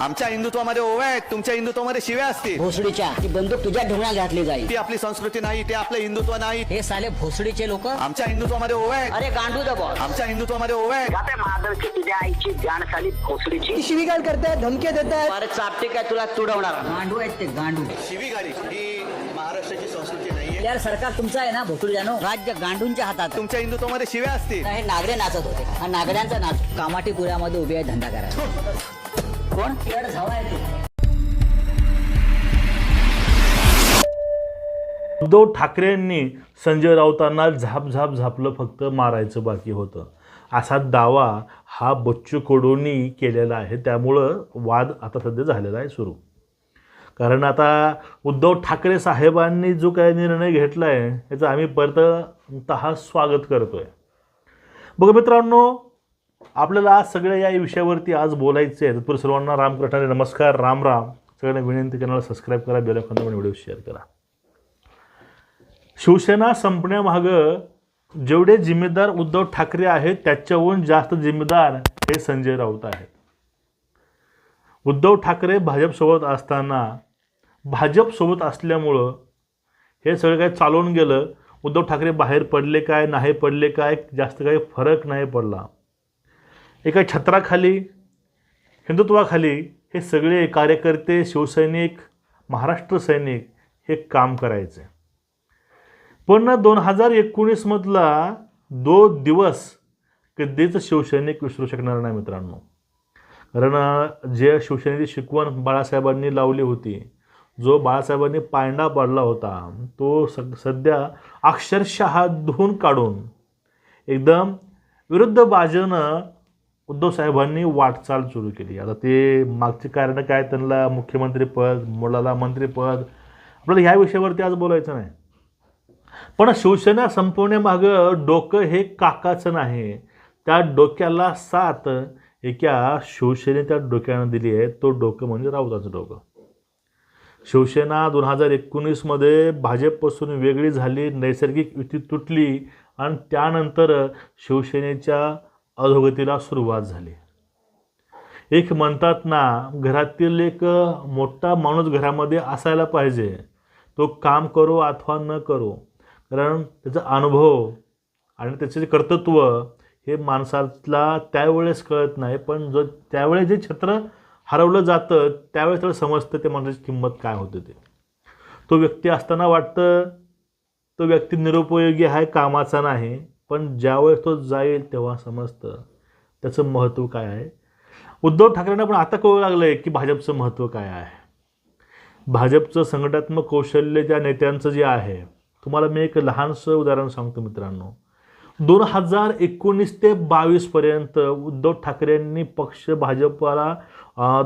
आमच्या हिंदुत्वामध्ये ओव्या आहेत, तुमच्या हिंदुत्वामध्ये शिव्या असतील. भोसडीच्या ती बंदूक तुझ्या ढोंगणात घातली जाईल. ती आपली संस्कृती नाही, ते आपलं हिंदुत्व नाही. हे साले भोसडीचे लोक आमच्या हिंदुत्वामध्ये ओव्या आहेत. अरे गांडू दबा. आमच्या हिंदुत्वामध्ये ओव्या आहेत. जाते महादरची तुझ्या आईची जाण साली भोसडीची. शिवीगाळ करतायत, धमक्या देतायत. अरे चापटे काय तुला तुडवणार. गांडू आहेत ते गांडू. शिवीगाळी ही महाराष्ट्राची संस्कृती नाहीये. यार सरकार तुमचं आहे ना भोसडीजानो. राज्य गांडूंच्या हातात. तुमच्या हिंदुत्वामध्ये शिव्या असतील. हे नागडे नाचत होते. हा नागड्यांचा नाच. कामाटी पुऱ्यामध्ये उभी आहे धंदा करायला. कोण येड झावा आहे ते. उद्धव ठाकरेंनी संजय राऊतांना झापलं फक्त मारायचं बाकी होतं असा दावा हा बच्चू कडूंनी केलेला आहे. त्यामुळं वाद आता सध्या झालेला आहे सुरू. कारण आता उद्धव ठाकरे साहेबांनी जो काही निर्णय घेतला आहे याचं आम्ही परतः स्वागत करतो आहे. बघा मित्रांनो, आपल्याला आज सगळ्या या विषयावरती आज बोलायचं आहे. तत्पूर्वी सर्वांना रामकृष्णाने नमस्कार, राम राम. सगळ्यांना विनंती करण्याला सबस्क्राईब करा, बेल आयकॉन व्हिडिओ शेअर करा. शिवसेना संपण्यामागं जेवढे जिम्मेदार उद्धव ठाकरे आहेत त्याच्याहून जास्त जिम्मेदार हे संजय राऊत आहेत. उद्धव ठाकरे भाजपसोबत असताना भाजपसोबत असल्यामुळं हे सगळं काही चालवून गेलं. उद्धव ठाकरे बाहेर पडले काय नाही पडले काय जास्त काही फरक नाही पडला. एका छत्राखाली हिंदुत्वाखाली हे सगळे कार्यकर्ते शिवसैनिक महाराष्ट्र सैनिक हे काम करायचे. पण 2019मधला 2 दिवस कधीच शिवसैनिक विसरू शकणार नाही मित्रांनो. कारण जे शिवसेनेची शिकवण बाळासाहेबांनी लावली होती, जो बाळासाहेबांनी पायंडा पाडला होता, तो सध्या अक्षरशः धुवून काढून एकदम विरुद्ध बाजूनं उद्धव साहेबांनी वाटचाल सुरू केली. आता ते मागचे कारण काय, त्यांना मुख्यमंत्रीपद, मुलाला मंत्रीपद, आपल्याला ह्या विषयावरती आज बोलायचं नाही. पण शिवसेना संपवण्यामागं डोकं हे काकाचं नाही. त्या डोक्याला साथ एका शिवसेने त्या डोक्यानं दिली आहे. तो डोकं म्हणजे राऊताचं डोकं. शिवसेना 2019मध्ये भाजपपासून वेगळी झाली, नैसर्गिक युती तुटली आणि त्यानंतर शिवसेनेच्या अधोगतीला सुरुवात झाली. एक म्हणतात ना, घरातील एक मोठा माणूस घरामध्ये असायला पाहिजे. तो काम करो अथवा न करो, कारण त्याचा अनुभव आणि त्याचे कर्तृत्व हे माणसाला त्यावेळेस कळत नाही. पण जो त्यावेळेस जे छत्र हरवलं जातं त्यावेळेस त्याला समजतं ते माणसाची किंमत काय होते. तो व्यक्ती असताना वाटतं तो व्यक्ती निरुपयोगी आहे, कामाचा नाही. पण ज्यावेळेस तो जाईल तेव्हा समजतं त्याचं महत्त्व काय आहे. उद्धव ठाकरेंना पण आता कळू लागलं आहे की भाजपचं महत्त्व काय आहे. भाजपचं संघटनात्मक कौशल्य त्या नेत्यांचं जे आहे, तुम्हाला मी एक लहानसं उदाहरण सांगतो मित्रांनो. 2019 ते 22पर्यंत उद्धव ठाकरेंनी पक्ष भाजपला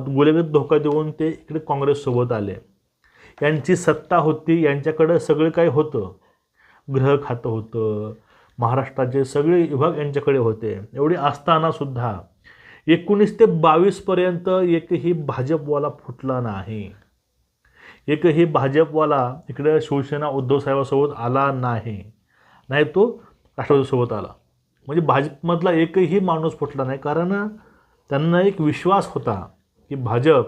गुलेगत धोका देऊन ते इकडे काँग्रेससोबत आले. यांची सत्ता होती, यांच्याकडं सगळं काही होतं. गृह खातं होतं, महाराष्ट्राचे सगळे विभाग यांच्याकडे होते. एवढे असतानासुद्धा 19 ते 22पर्यंत एकही भाजपवाला फुटला नाही. एकही भाजपवाला इकडे शिवसेना उद्धव साहेबांसोबत आला नाही. नाही तो राष्ट्रवादीसोबत आला. म्हणजे भाजपमधला एकही माणूस फुटला नाही. कारण त्यांना एक विश्वास होता की भाजप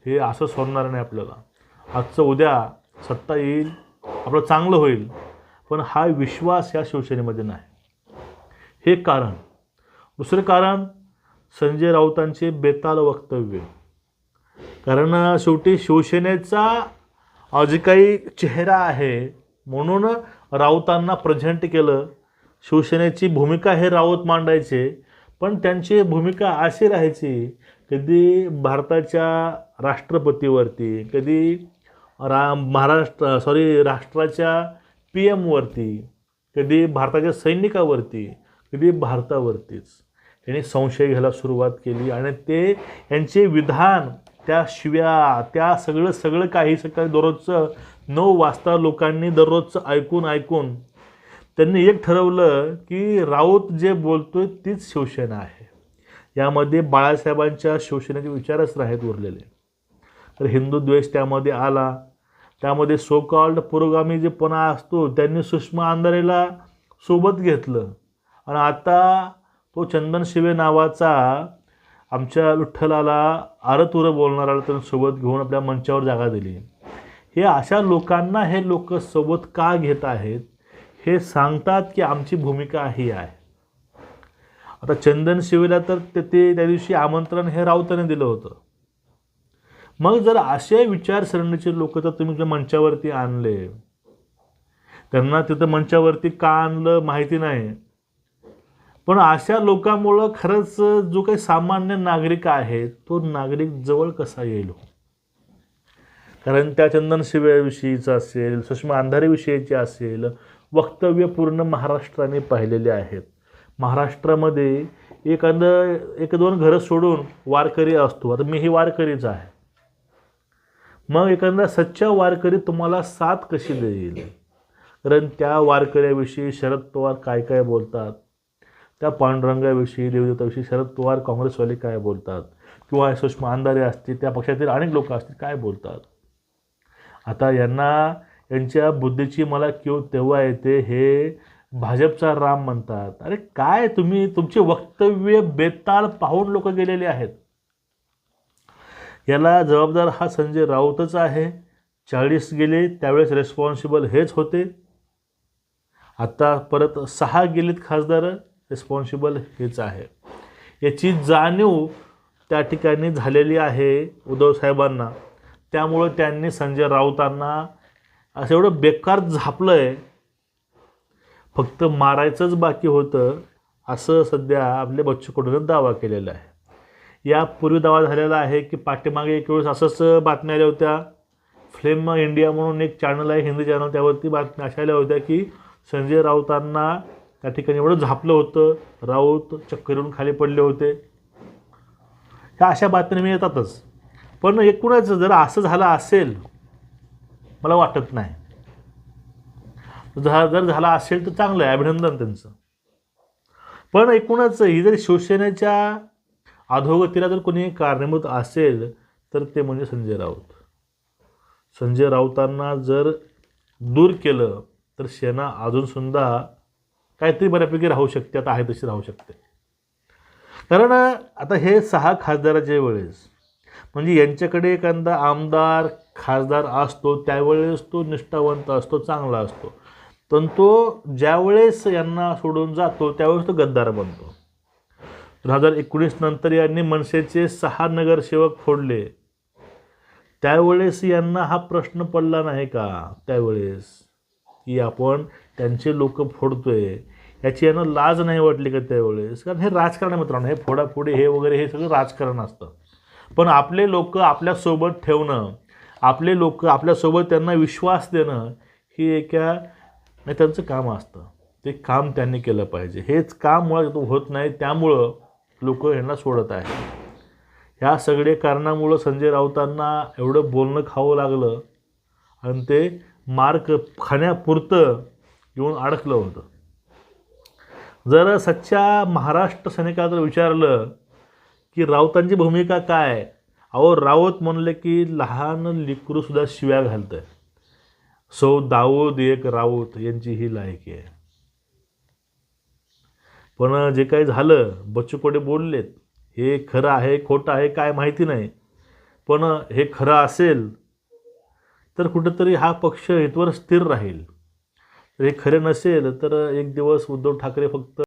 हे असं सोडणार नाही आपल्याला. आजचं उद्या सत्ता येईल, आपलं चांगलं होईल, पण हा विश्वास या शिवसेनेमध्ये नाही. हे कारण. दुसरं कारण संजय राऊतांचे बेताल वक्तव्य. कारण शेवटी शिवसेनेचा जे काही चेहरा आहे म्हणून राऊतांना प्रेझेंट केलं. शिवसेनेची भूमिका हे राऊत मांडायचे, पण त्यांची भूमिका अशी राहायची कधी भारताच्या राष्ट्रपतीवरती, कधी राष्ट्राच्या PM-वरती, कधी भारताच्या सैनिकावरती, कधी भारतावरतीच त्यांनी संशय घ्यायला सुरुवात केली. आणि ते यांचे विधान, त्या शिव्या, त्या सगळं काही सकाळी दररोजचं 9 वाजता लोकांनी दररोजचं ऐकून त्यांनी एक ठरवलं की राऊत जे बोलतोय तीच शिवसेना आहे. यामध्ये बाळासाहेबांच्या शिवसेनेचे विचारच राहत उरलेले. तर हिंदू द्वेष त्यामध्ये आला. त्यामध्ये सो कॉल्ड पुरोगामी जे पणा असतो त्यांनी सुषमा अंधारेला सोबत घेतलं. आणि आता तो चंदन शिवे नावाचा आमच्या विठ्ठलाला आरतुरं बोलणाऱ्याला त्यांनी सोबत घेऊन आपल्या मंचावर जागा दिली. हे अशा लोकांना हे लोक सोबत का घेत आहेत हे सांगतात की आमची भूमिका ही आहे. आता चंदन शिवेला तर ते त्या दिवशी आमंत्रण हे राऊतांनी दिलं होतं. मग जर असे विचारसरणीचे लोक तर तुम्ही त्या मंचावरती आणले, त्यांना तिथं मंचावरती का आणलं माहिती नाही, पण अशा लोकांमुळं खरंच जो काही सामान्य नागरिक आहे तो नागरिक जवळ कसा येईल. कारण त्या चंदन शिवेविषयीचं असेल, सुषमा अंधारेविषयीची असेल वक्तव्य पूर्ण महाराष्ट्राने पाहिलेले आहेत. महाराष्ट्रामध्ये एक दोन घरं सोडून वारकरी असतो. आता मीही वारकरीच आहे. मग एखादा सच्चा वारकरी तुम्हाला साथ कशी देईल. कारण त्या वारकऱ्याविषयी शरद पवार काय काय बोलतात, त्या पांडुरंगाविषयी देवदेवताविषयी शरद पवार काँग्रेसवाले काय बोलतात, किंवा सुषमा अंधारे असतील त्या पक्षातील अनेक लोक असतील काय बोलतात. आता यांच्या बुद्धीची मला कीव तेव्हा येते. हे भाजपचा राम म्हणतात. अरे काय तुम्ही तुमचे वक्तव्य बेताल पाहून लोक गेलेले आहेत. याला जबाबदार हा संजय राऊतच आहे. 40 गेले त्यावेळेस रेस्पॉन्सिबल हेच होते. आता परत 6 गेलेत खासदार, रिस्पॉन्सिबल हेच आहे. याची जाणीव त्या ठिकाणी झालेली आहे उद्धव साहेबांना. त्यामुळं त्यांनी संजय राऊतांना असं एवढं बेकार झापलं आहे, फक्त मारायचंच बाकी होतं असं सध्या आपल्या बच्चू कडून दावा केलेला आहे. यापूर्वी दावा झालेला आहे की पाठीमागे एक वेळेस असंच बातम्या आल्या होत्या. फ्लेम इंडिया म्हणून एक चॅनल आहे, हिंदी चॅनल, त्यावरती बातम्या अशा आल्या होत्या की संजय राऊतांना त्या ठिकाणी एवढं झापलं होतं, राऊत चक्करून खाली पडले होते. ह्या अशा बातम्या येतातच. पण एकूणच जर असं झालं असेल मला वाटत नाही. जर झाला असेल तर चांगलं आहे, अभिनंदन त्यांचं. पण एकूणच ही जर शिवसेनेच्या अधोगतीला जर कोणी कारणीभूत असेल तर ते म्हणजे संजय राऊत. संजय राऊतांना जर दूर केलं तर सेना अजूनसुद्धा काहीतरी बऱ्यापैकी राहू शकते. आता आहे तशी राहू शकते. कारण आता हे 6 खासदाराच्या वेळेस म्हणजे यांच्याकडे एखादा आमदार खासदार असतो त्यावेळेस तो निष्ठावंत असतो, चांगला असतो. पण तो ज्यावेळेस यांना सोडून जातो त्यावेळेस तो गद्दार बनतो. 2019 नंतर यांनी मनसेचे 6 नगरसेवक फोडले. त्यावेळेस यांना हा प्रश्न पडला नाही का त्यावेळेस की आपण त्यांचे लोक फोडतोय, याची यांना लाज नाही वाटली का त्यावेळेस. कारण हे राजकारण मित्रांनो, हे फोडाफोडी हे वगैरे हे सगळं राजकारण असतं. पण आपले लोक आपल्यासोबत ठेवणं, आपले लोक आपल्यासोबत त्यांना विश्वास देणं ही त्यांचं काम असतं. ते काम त्यांनी केलं पाहिजे. हेच काम मुळात होत नाही, त्यामुळं लोक यांना सोडत आहेत. ह्या सगळे कारणामुळं संजय राऊतांना एवढं बोलणं खावं लागलं आणि ते मार्क खाण्यापुरतं येऊन अडकलं होतं. जर सच्च्या महाराष्ट्र सैनिकाला जर विचारलं की राऊतांची भूमिका काय, अहो राऊत म्हणले की लहान लेकरूसुद्धा शिव्या घालतं आहे. सौ दाऊद एक राऊत यांची ही लायकी आहे. पण जे काही झालं, बच्चू कडू बोललेत, हे खरं आहे खोटं आहे काय माहिती नाही, पण हे खरं असेल तर कुठंतरी हा पक्ष इथवर स्थिर राहील. तर हे खरं नसेल तर एक दिवस उद्धव ठाकरे फक्त